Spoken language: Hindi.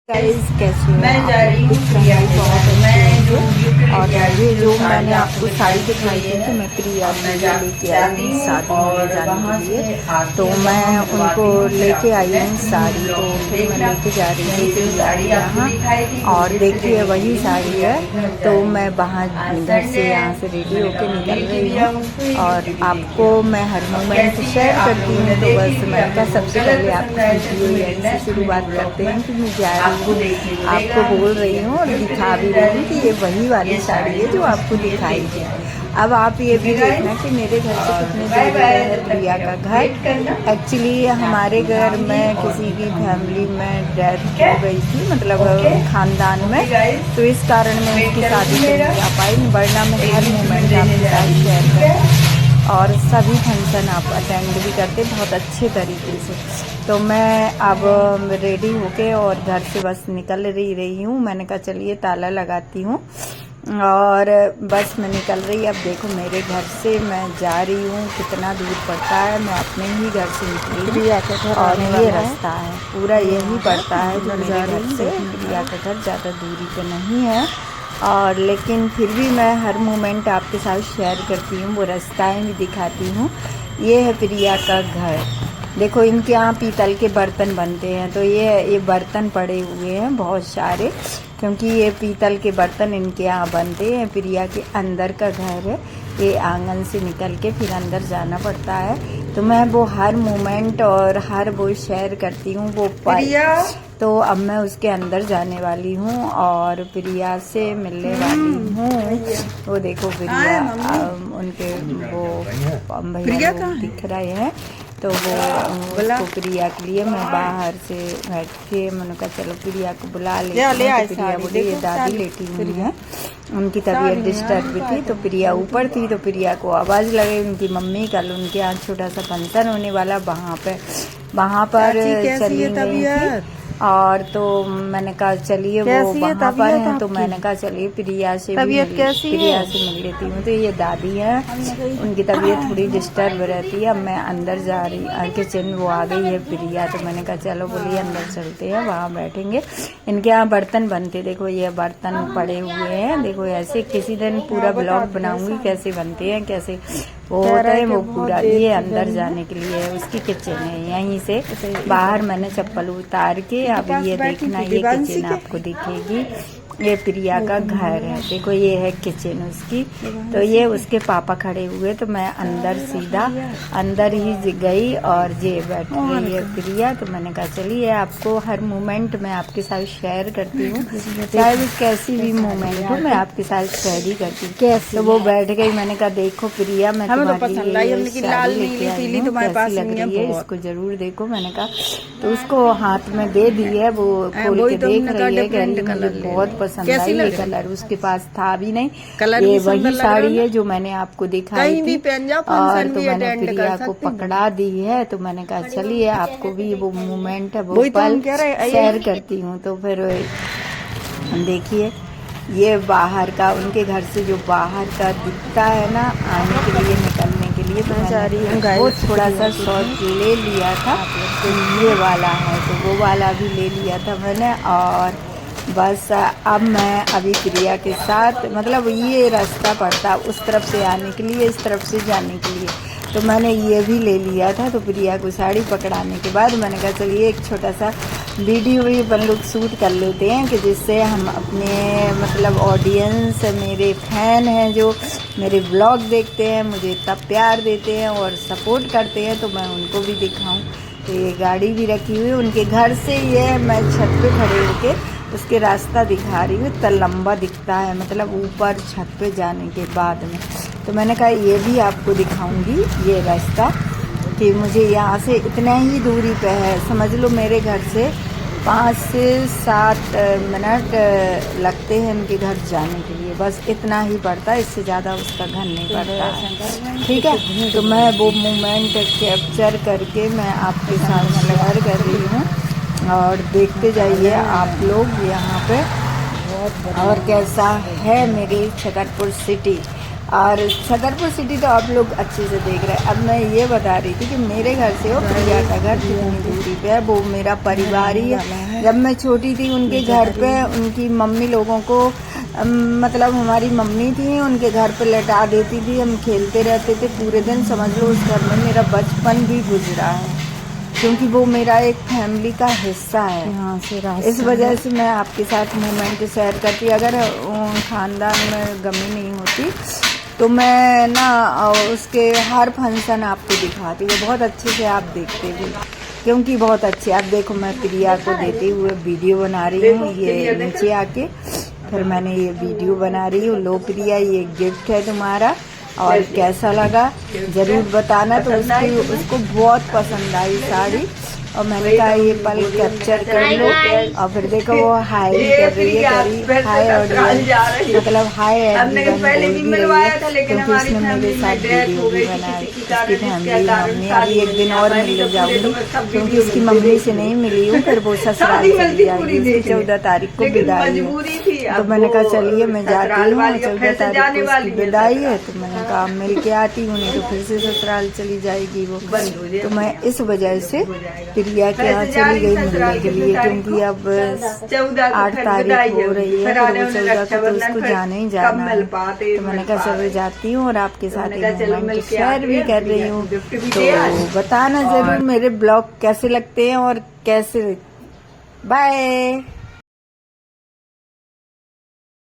गाइस कैसे हो मैं आप जा रही लोग? हूँ दिख रहे प्रिया हैं के बहुत घर। अच्छे मैं जो होंगे। गिफ्ट और लेके आई ये थी, जो जो साड़ी मैंने आपको साड़ी दिखाई थी कि मैं प्रिया अब के मैं लिए लेके आई जाती हूँ हूँ शादी में ले और जाने के वहाँ लिए, से तो आके जब मैं हम उनको मिलवाती हूँ फिर लेके आपको आई मैं हूँ पूरी साड़ी। तो ब्लॉग में फिर मैं देखना। लेके जा रही थी मैं जो प्रिया साड़ी के आपको यहाँ, दिखाई थी वो और गिफ्ट देखिए देने वही के लिए साड़ी प्रिया है। के घर तो जा रही मैं हूँ। वहाँ आज घर संडे से यहाँ है से तो रेडी मैंने होके कहा निकल मिल के रही भी हूँ, जाऊँ, उसको ये और गिफ्ट भी दे के आपको आऊँ। मैं हर अब मोमेंट कैसी है शेयर आप करती लोगों हूँ। ने तो देखी बस थी, मैंने आप कहा लोगों को सबसे कलर पहले पसंद आपकी आए थे तो वीडियो मेरे यहीं से नेक्स्ट वीडियो शुरुआत ब्लॉग करते में हैं कि मैं जा रही आपको हूँ, देखने मिलेगा आपको बोल कि रही ये हूँ और गिफ्ट दिखा देने भी जा रही हूँ रही कि हूँ। ये वही वाली ये साड़ी है साड़ी जो मैं आपको उसके लिए दिखाई लेके थी। आई हूँ। अब आप ये ठीक भी है देखना गाइस, कि मेरे घर से और कितने बाय दूरी पे बाय, है जब तक प्रिया के का आप घर। वेट करना। एक्चुअली मैं हमारे आपको घर बताऊंगी में और किसी की फैमिली दिखाऊंगी। में डेथ ठीक हो है, गई थी, मतलब ओके खानदान में। ओके गाइस, तो इस कारण मैं वेट उसकी शादी करूंगी पे मेरा। नहीं जा पाई, वरना मैं एक हर गिफ्ट मैं मोमेंट देने आपके जा साथ रही हूँ, शेयर ठीक है। करती। और सभी फंक्शन आप अटेंड भी करते बहुत अच्छे तरीके से। तो मैं अब रेडी होके और घर से बस निकल रही हूँ। मैंने कहा चलिए ताला लगाती हूँ, और बस मैं निकल रही। अब देखो मेरे घर से मैं जा रही हूँ, कितना दूर पड़ता है। मैं अपने ही घर से निकली हूँ प्रिया का घर और आने ये वाला है। रास्ता है पूरा ये यही आ पड़ता रहा है जो अंदर मेरे जा रही घर हूँ से देखने प्रिया वाला। का घर ज़्यादा दूरी पे नहीं है। और लेकिन फिर भी मैं हर मोमेंट आपके साथ शेयर करती हूँ, वो रास्ताएं भी दिखाती हूँ। ये है प्रिया का घर। देखो इनके यहाँ पीतल के बर्तन बनते हैं, तो ये बर्तन पड़े हुए हैं बहुत सारे, क्योंकि ये पीतल के बर्तन इनके यहाँ बनते हैं। प्रिया के अंदर का घर है, ये आंगन से निकल के फिर अंदर जाना पड़ता है। तो मैं वो हर मोमेंट और हर वो शेयर करती हूँ वो पल। तो अब मैं उसके अंदर जाने वाली हूँ और प्रिया से मिलने वाली हूँ। वो देखो प्रिया उनके वो भैया लोग दिख रहे हैं। तो वो उसको प्रिया के लिए मैं बाहर से बैठ के मैंने कहा चलो प्रिया को बुला लेती हूँ। तो प्रिया बोली ये दादी लेटी हुई है, उनकी तबीयत डिस्टर्ब थी। तो प्रिया ऊपर थी, तो प्रिया को आवाज़ लगे उनकी मम्मी कल उनके यहाँ छोटा सा फंक्शन होने वाला, वहाँ पर चली गई थी। और तो मैंने कहा चलिए वो वहाँ पर हैं, तो मैंने कहा चलिए प्रिया से प्रिया से मिल लेती हूँ। तो ये दादी हैं, उनकी तबीयत थोड़ी डिस्टर्ब रहती है। अब मैं अंदर जा रही किचन, वो आ गई है प्रिया। तो मैंने कहा चलो बोलिए अंदर चलते हैं, वहाँ बैठेंगे। इनके यहाँ बर्तन बनते, देखो ये बर्तन पड़े हुए हैं। देखो ऐसे किसी दिन पूरा ब्लॉग बनाऊंगी कैसे बनते हैं, कैसे वो होता है वो पूरा। ये अंदर जाने के लिए है, उसकी किचन है। यहीं से बाहर मैंने चप्पल उतार के, अब ये देखना ये किचन आपको दिखेगी। ये प्रिया का घर है, देखो ये है किचन उसकी। तो ये उसके पापा खड़े हुए, तो मैं अंदर सीधा अंदर ही गई और ये बैठ रही है प्रिया। तो मैंने कहा चलिए आपको हर मोमेंट मैं आपके साथ शेयर करती हूँ, चाहे वो कैसी भी मोमेंट हो मैं आपके साथ शेयर ही करती हूँ। तो वो बैठ गई, मैंने कहा देखो प्रिया मैं तुम्हारे लिए साड़ी लेके आई हूँ, कैसी लग रही है इसको जरूर देखो। मैंने कहा तो उसको हाथ में दे दी है, वो खोल के देख रही है, कह रही है मुझे बहुत पसंद आई ये कलर। उसके पास था भी नहीं, ये वही साड़ी है जो मैंने आपको दिखाई थी। और तो मैंने प्रिया को पकड़ा दी है। तो मैंने कहा चलिए आपको भी वो मोमेंट है वो पल शेयर करती हूँ। तो फिर देखिए ये बाहर का उनके घर से जो बाहर का दिखता है ना आने के लिए निकलने के लिए, तो मैंने वो थोड़ा सा शॉर्ट ले लिया था। तो ये वाला है, तो वो वाला भी ले लिया था मैंने। और बस अब मैं अभी प्रिया के साथ, मतलब ये रास्ता पड़ता उस तरफ से आने के लिए, इस तरफ से जाने के लिए, तो मैंने ये भी ले लिया था। तो प्रिया को साड़ी पकड़ाने के बाद मैंने कहा चलिए एक छोटा सा वीडियो भी अपन लोग शूट कर लेते हैं, कि जिससे हम अपने मतलब ऑडियंस, मेरे फैन हैं जो मेरे ब्लॉग देखते हैं, मुझे इतना प्यार देते हैं और सपोर्ट करते हैं, तो मैं उनको भी दिखाऊं। तो ये गाड़ी भी रखी हुई है उनके घर से, ये मैं छत पे खड़े होके उसके रास्ता दिखा रही हूँ। इतना लंबा दिखता है, मतलब ऊपर छत पे जाने के बाद में। तो मैंने कहा ये भी आपको दिखाऊंगी ये रास्ता, कि मुझे यहाँ से इतना ही दूरी पे है, समझ लो मेरे घर से 5 से 7 मिनट लगते हैं इनके घर जाने के लिए, बस इतना ही पड़ता है, इससे ज़्यादा उसका घर नहीं पड़ता है। ठीक है, तो मैं वो मोमेंट कैप्चर करके मैं आपके साथ शेयर कर रही हूँ, और देखते जाइए आप लोग यहाँ पे और कैसा है मेरी छतरपुर सिटी। और छतरपुर सिटी तो आप लोग अच्छे से देख रहे हैं। अब मैं ये बता रही थी कि मेरे घर से वो प्रिया का घर कितनी दूरी पे है, वो मेरा परिवार ही है। जब मैं छोटी थी उनके घर पे उनकी मम्मी लोगों को मतलब हमारी मम्मी थी उनके घर पे लेटा देती थी, हम खेलते रहते थे पूरे दिन। समझ लो उस घर में मेरा बचपन भी गुजरा है, क्योंकि वो मेरा एक फैमिली का हिस्सा है। यहाँ से इस वजह से मैं आपके साथ मोमेंट शेयर करती। अगर ख़ानदान में गमी नहीं होती तो मैं ना उसके हर फंक्शन आपको दिखाती हूँ, बहुत अच्छे से आप देखते भी, क्योंकि बहुत अच्छे। आप देखो मैं प्रिया को देते हुए वीडियो बना रही हूँ, ये नीचे आके फिर मैंने ये वीडियो बना रही हूँ। लो प्रिया, ये गिफ्ट है तुम्हारा, और कैसा लगा ज़रूर बताना। तो उसको बहुत पसंद आई साड़ी, और मैंने कहा ये पल कैप्चर कर लो। और फिर देखो वो हाई कर रही है, हाई ऑडियंस, मतलब हाई एवरीवन बोल भी रही है, क्योंकि उसने मेरे साथ वीडियो भी बनाई। उसकी फैमिली मम्मी, अभी एक दिन और मिलने जाऊंगी, क्योंकि उसकी मम्मी से नहीं मिली हूँ, फिर वो ससुराल चली जाएगी। उसकी 14 तारीख को विदाई है, तो मैंने कहा चलिए मैं जाती हूँ, 14 तारीख को उसकी विदाई है, तो मैंने कहा मिल के आती हूँ, नहीं तो फिर से ससुराल चली जाएगी वो। तो मैं इस वजह से प्रिया के यहाँ चली गई मिलने के लिए, क्योंकि अब 8 तारीख हो रही है, फिर वो 14 को तो उसको जाना ही जाना है। तो मैंने कहा चलो जाती हूँ, और आपके साथ एक मोमेंट शेयर भी कर रही हूँ। तो बताना जरूर मेरे ब्लॉग कैसे लगते हैं और कैसे। बाय।